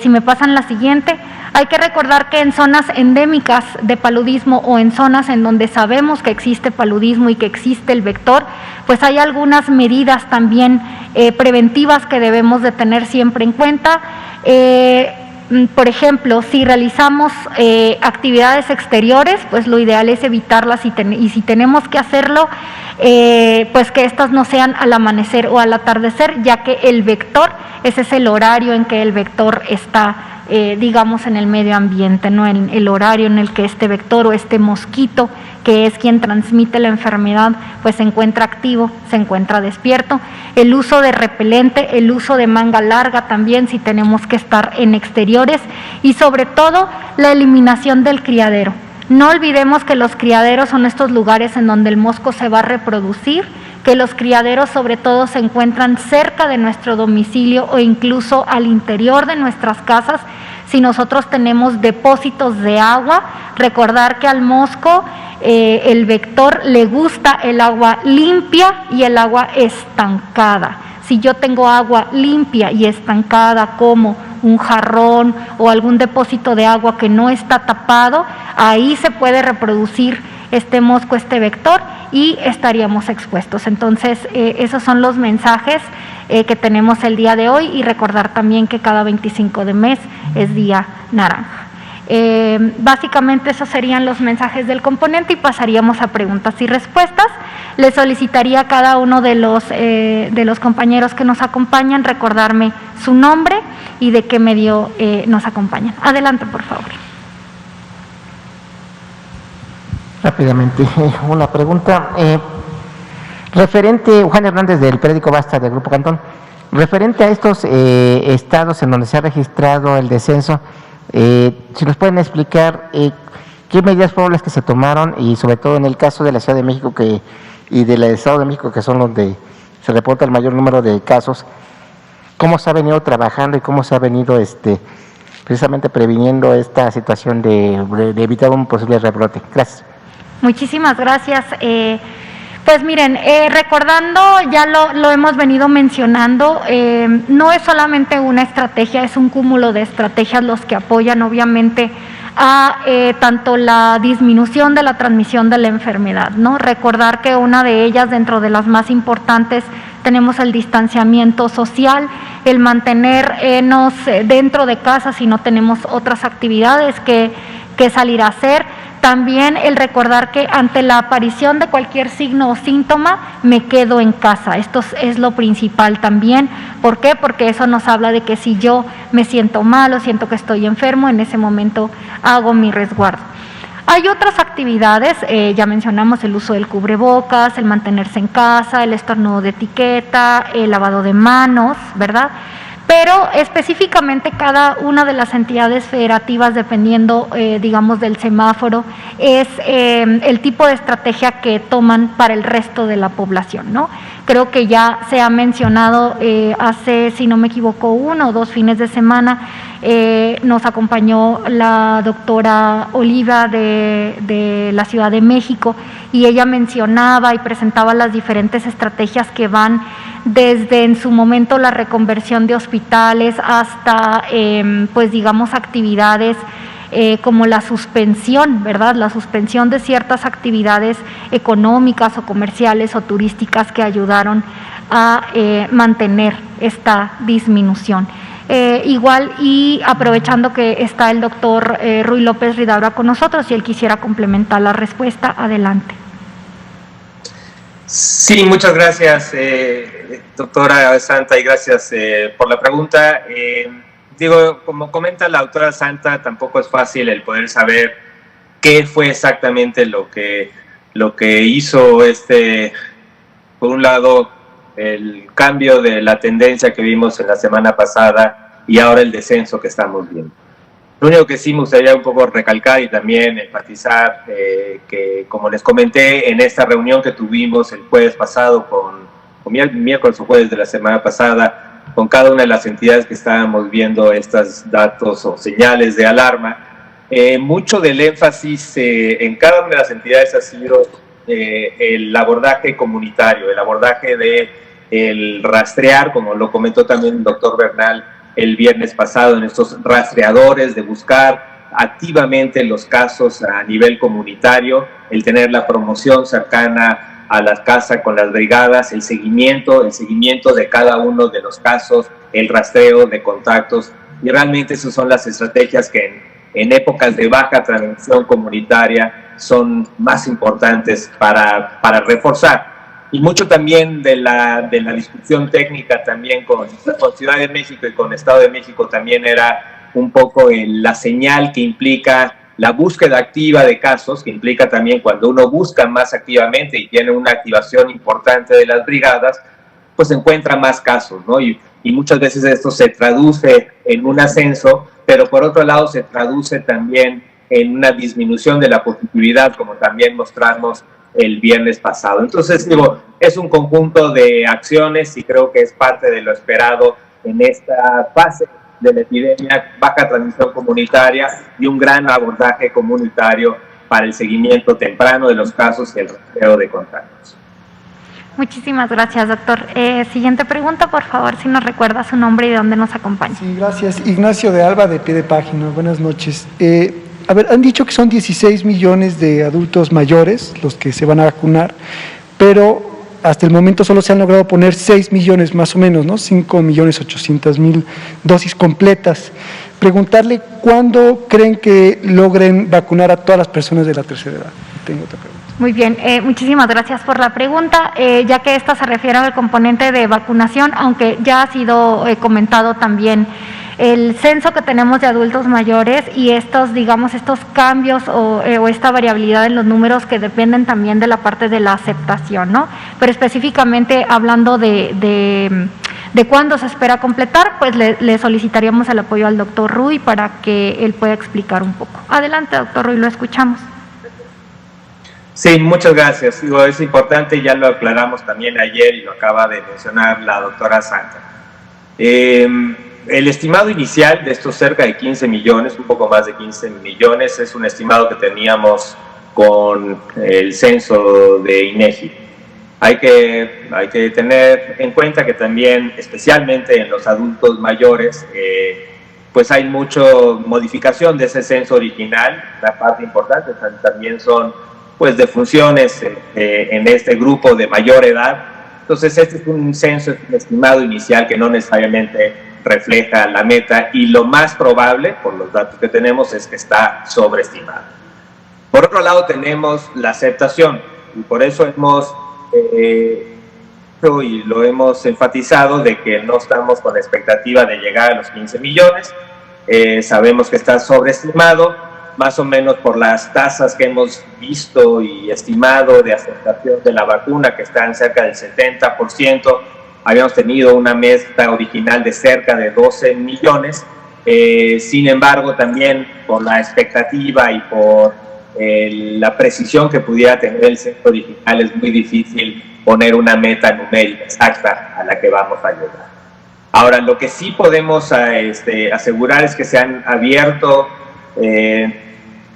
Si me pasan la siguiente, hay que recordar que en zonas endémicas de paludismo, o en zonas en donde sabemos que existe paludismo y que existe el vector, pues hay algunas medidas también preventivas que debemos de tener siempre en cuenta. Por ejemplo, si realizamos actividades exteriores, pues lo ideal es evitarlas, y si tenemos que hacerlo, pues que estas no sean al amanecer o al atardecer, ya que el vector, ese es el horario en que el vector está, digamos, en el medio ambiente, ¿no? En el horario en el que este vector o este mosquito, que es quien transmite la enfermedad, pues se encuentra activo, se encuentra despierto. El uso de repelente, el uso de manga larga también si tenemos que estar en exteriores, y sobre todo la eliminación del criadero. No olvidemos que los criaderos son estos lugares en donde el mosco se va a reproducir, que los criaderos sobre todo se encuentran cerca de nuestro domicilio o incluso al interior de nuestras casas. Si nosotros tenemos depósitos de agua, recordar que al mosco el vector le gusta el agua limpia y el agua estancada. Si yo tengo agua limpia y estancada, como un jarrón o algún depósito de agua que no está tapado, ahí se puede reproducir este mosco, este vector, y estaríamos expuestos. Entonces, esos son los mensajes que tenemos el día de hoy, y recordar también que cada 25 de mes es día naranja. Básicamente esos serían los mensajes del componente, y pasaríamos a preguntas y respuestas. Le solicitaría a cada uno de los compañeros que nos acompañan recordarme su nombre y de qué medio nos acompañan. Adelante, por favor. Rápidamente, una pregunta referente, Juan Hernández del periódico Basta del Grupo Cantón, referente a estos estados en donde se ha registrado el descenso, si nos pueden explicar qué medidas fueron las que se tomaron, y sobre todo en el caso de la Ciudad de México y del Estado de México, que son donde se reporta el mayor número de casos, cómo se ha venido trabajando y cómo se ha venido precisamente previniendo esta situación de evitar un posible rebrote. Gracias. Muchísimas gracias. Pues miren, recordando, ya lo hemos venido mencionando, no es solamente una estrategia, es un cúmulo de estrategias los que apoyan obviamente a tanto la disminución de la transmisión de la enfermedad, ¿no? Recordar que una de ellas, dentro de las más importantes, tenemos el distanciamiento social, el mantenernos dentro de casa si no tenemos otras actividades que salir a hacer. También el recordar que ante la aparición de cualquier signo o síntoma, me quedo en casa. Esto es lo principal también. ¿Por qué? Porque eso nos habla de que si yo me siento mal o siento que estoy enfermo, en ese momento hago mi resguardo. Hay otras actividades, ya mencionamos el uso del cubrebocas, el mantenerse en casa, el estornudo de etiqueta, el lavado de manos, ¿verdad? Pero específicamente cada una de las entidades federativas, dependiendo, digamos, del semáforo, es el tipo de estrategia que toman para el resto de la población, ¿no? Creo que ya se ha mencionado hace, si no me equivoco, 1 o 2 fines de semana, nos acompañó la doctora Oliva de la Ciudad de México y ella mencionaba y presentaba las diferentes estrategias que van desde en su momento la reconversión de hospitales hasta, pues digamos, actividades como la suspensión, ¿verdad? La suspensión de ciertas actividades económicas o comerciales o turísticas que ayudaron a mantener esta disminución. Igual, y aprovechando que está el doctor Ruy López Ridaura con nosotros, si él quisiera complementar la respuesta, adelante. Sí, muchas gracias, doctora Santa, y gracias por la pregunta. Digo, como comenta la doctora Santa, tampoco es fácil el poder saber qué fue exactamente lo que hizo por un lado, el cambio de la tendencia que vimos en la semana pasada y ahora el descenso que estamos viendo. Lo único que sí me gustaría un poco recalcar y también enfatizar que, como les comenté en esta reunión que tuvimos el jueves pasado, miércoles o jueves de la semana pasada, con cada una de las entidades que estábamos viendo estos datos o señales de alarma, mucho del énfasis en cada una de las entidades ha sido el abordaje comunitario, el abordaje del rastrear, como lo comentó también el doctor Bernal el viernes pasado, en estos rastreadores de buscar activamente los casos a nivel comunitario, el tener la promoción cercana a la casa con las brigadas, el seguimiento de cada uno de los casos, el rastreo de contactos, y realmente esas son las estrategias que en épocas de baja transmisión comunitaria son más importantes para reforzar. Y mucho también de la discusión técnica también con Ciudad de México y con Estado de México también era un poco la señal que implica la búsqueda activa de casos, que implica también cuando uno busca más activamente y tiene una activación importante de las brigadas, pues encuentra más casos, ¿no? Y muchas veces esto se traduce en un ascenso, pero por otro lado se traduce también en una disminución de la positividad, como también mostramos el viernes pasado. Entonces, digo, es un conjunto de acciones y creo que es parte de lo esperado en esta fase de la epidemia, baja transmisión comunitaria y un gran abordaje comunitario para el seguimiento temprano de los casos y el rastreo de contactos. Muchísimas gracias, doctor. Siguiente pregunta, por favor, si nos recuerda su nombre y de dónde nos acompaña. Sí, gracias. Ignacio de Alba, de Pie de Página. Buenas noches. A ver, han dicho que son 16 millones de adultos mayores los que se van a vacunar, pero hasta el momento solo se han logrado poner 6 millones más o menos, ¿no? 5.800.000 dosis completas. Preguntarle cuándo creen que logren vacunar a todas las personas de la tercera edad. Tengo otra pregunta. Muy bien, muchísimas gracias por la pregunta, ya que esta se refiere al componente de vacunación, aunque ya ha sido comentado también el censo que tenemos de adultos mayores y estos cambios o esta variabilidad en los números que dependen también de la parte de la aceptación, ¿no? Pero específicamente hablando de cuándo se espera completar, pues le solicitaríamos el apoyo al doctor Ruy para que él pueda explicar un poco. Adelante, doctor Ruy, lo escuchamos. Sí, muchas gracias. Digo, es importante, ya lo aclaramos también ayer y lo acaba de mencionar la doctora Santa. El estimado inicial de estos cerca de 15 millones, un poco más de 15 millones, es un estimado que teníamos con el censo de INEGI. Hay que tener en cuenta que también, especialmente en los adultos mayores, pues hay mucha modificación de ese censo original. La parte importante también son pues defunciones en este grupo de mayor edad. Entonces este es un censo, es un estimado inicial que no necesariamente refleja la meta, y lo más probable, por los datos que tenemos, es que está sobreestimado. Por otro lado tenemos la aceptación, y por eso hemos y lo hemos enfatizado de que no estamos con la expectativa de llegar a los 15 millones. Sabemos que está sobreestimado, más o menos por las tasas que hemos visto y estimado de aceptación de la vacuna, que están cerca del 70%. Habíamos tenido una meta original de cerca de 12 millones. Sin embargo, también por la expectativa y por la precisión que pudiera tener el censo original, es muy difícil poner una meta numérica exacta a la que vamos a llegar. Ahora, lo que sí podemos asegurar es que se han abierto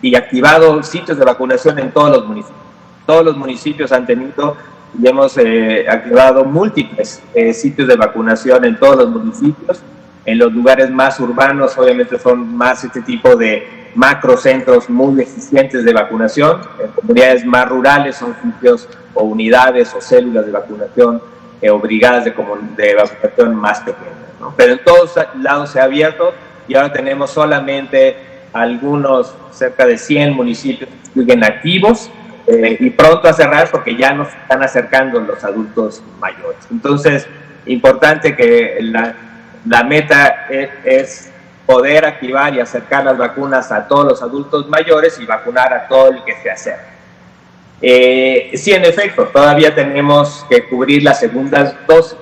y activado sitios de vacunación en todos los municipios. Todos los municipios han tenido y hemos activado múltiples sitios de vacunación en todos los municipios. En los lugares más urbanos, obviamente, son más este tipo de macrocentros muy eficientes de vacunación. En comunidades más rurales son sitios o unidades o células de vacunación o brigadas de vacunación más pequeñas, ¿no? Pero en todos lados se ha abierto y ahora tenemos solamente algunos, cerca de 100 municipios que siguen activos y pronto a cerrar porque ya nos están acercando los adultos mayores. Entonces, importante que la meta es poder activar y acercar las vacunas a todos los adultos mayores y vacunar a todo el que se acerque. Sí, en efecto, todavía tenemos que cubrir las segundas dosis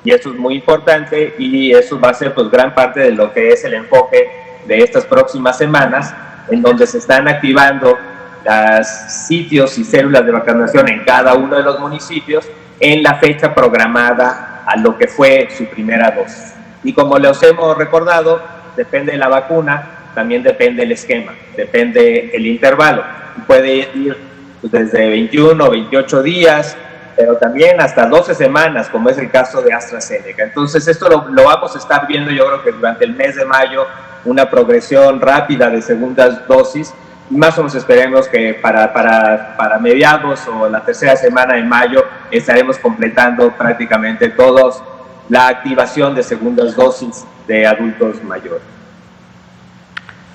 y eso es muy importante, y eso va a ser pues gran parte de lo que es el enfoque de estas próximas semanas, en donde se están activando los sitios y células de vacunación en cada uno de los municipios en la fecha programada a lo que fue su primera dosis. Y como les hemos recordado, depende de la vacuna, también depende el esquema, depende el intervalo. Puede ir desde 21 o 28 días, pero también hasta 12 semanas, como es el caso de AstraZeneca. Entonces esto lo vamos a estar viendo, yo creo que durante el mes de mayo, una progresión rápida de segundas dosis, y más o menos esperemos que para mediados o la tercera semana de mayo estaremos completando prácticamente todos la activación de segundas dosis de adultos mayores.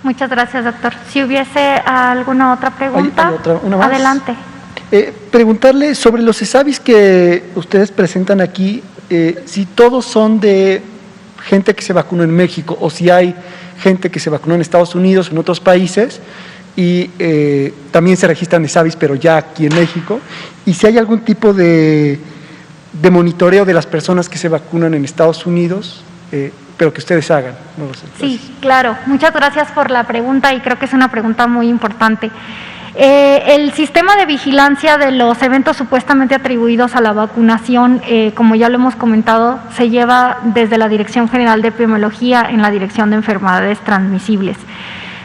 Muchas gracias, doctor. Si hubiese alguna otra pregunta, una más. Adelante. Preguntarle sobre los ESAVIS que ustedes presentan aquí, si todos son de gente que se vacunó en México o si hay gente que se vacunó en Estados Unidos o en otros países, y también se registran ESAVIS pero ya aquí en México, y si hay algún tipo de monitoreo de las personas que se vacunan en Estados Unidos, pero que ustedes hagan. No lo sé. Sí, claro. Muchas gracias por la pregunta, y creo que es una pregunta muy importante. El sistema de vigilancia de los eventos supuestamente atribuidos a la vacunación, como ya lo hemos comentado, se lleva desde la Dirección General de Epidemiología en la Dirección de Enfermedades Transmisibles.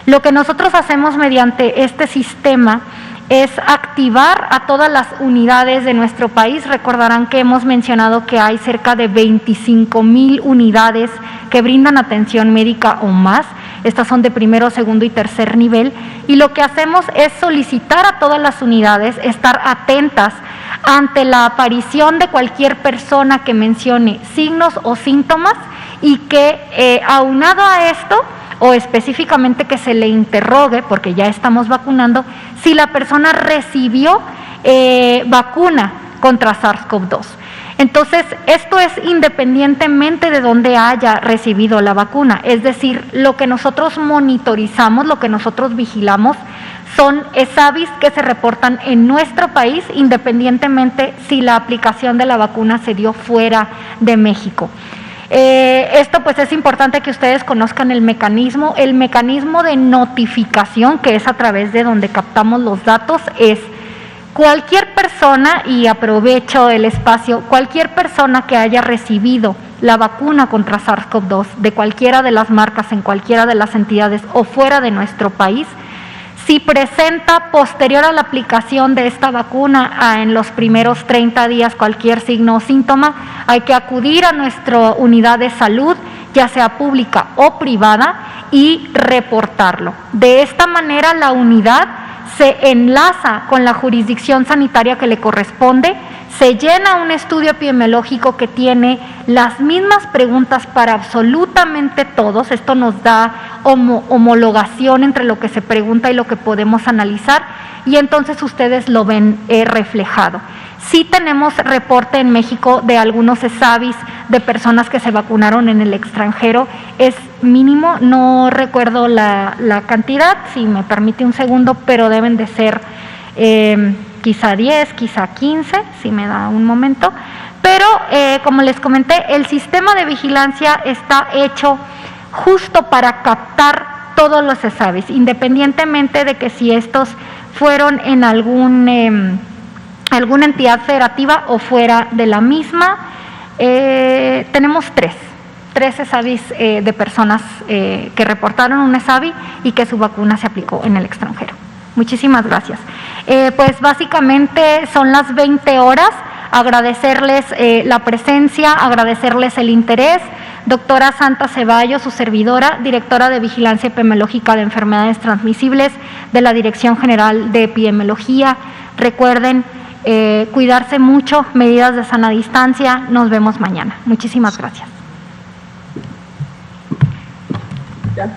Lo que nosotros hacemos mediante este sistema es activar a todas las unidades de nuestro país. Recordarán que hemos mencionado que hay cerca de 25,000 unidades que brindan atención médica o más. Estas son de primero, segundo y tercer nivel, y lo que hacemos es solicitar a todas las unidades estar atentas ante la aparición de cualquier persona que mencione signos o síntomas, y que aunado a esto, o específicamente que se le interrogue, porque ya estamos vacunando, si la persona recibió vacuna contra SARS-CoV-2. Entonces, esto es independientemente de dónde haya recibido la vacuna, es decir, lo que nosotros monitorizamos, lo que nosotros vigilamos, son ESAVIS que se reportan en nuestro país, independientemente si la aplicación de la vacuna se dio fuera de México. Esto pues es importante que ustedes conozcan el mecanismo de notificación, que es a través de donde captamos los datos, es cualquier persona, y aprovecho el espacio, cualquier persona que haya recibido la vacuna contra SARS-CoV-2 de cualquiera de las marcas en cualquiera de las entidades o fuera de nuestro país, Si presenta posterior a la aplicación de esta vacuna en los primeros 30 días cualquier signo o síntoma, hay que acudir a nuestra unidad de salud, ya sea pública o privada, y reportarlo. De esta manera la unidad se enlaza con la jurisdicción sanitaria que le corresponde, se llena un estudio epidemiológico que tiene las mismas preguntas para absolutamente todos. Esto nos da homologación entre lo que se pregunta y lo que podemos analizar, y entonces ustedes lo ven reflejado. Sí tenemos reporte en México de algunos ESAVIs de personas que se vacunaron en el extranjero, es mínimo, no recuerdo la cantidad, si me permite un segundo, pero deben de ser quizá 10, quizá 15, si me da un momento. Pero como les comenté, el sistema de vigilancia está hecho justo para captar todos los ESAVIs, independientemente de que si estos fueron en alguna entidad federativa o fuera de la misma. Tenemos tres ESAVIs de personas que reportaron un ESAVI y que su vacuna se aplicó en el extranjero. Muchísimas gracias. Pues básicamente son las 20 horas. Agradecerles la presencia, agradecerles el interés. Doctora Santa Ceballos, su servidora, directora de Vigilancia Epidemiológica de Enfermedades Transmisibles de la Dirección General de Epidemiología. Recuerden cuidarse mucho, medidas de sana distancia. Nos vemos mañana. Muchísimas gracias. Ya.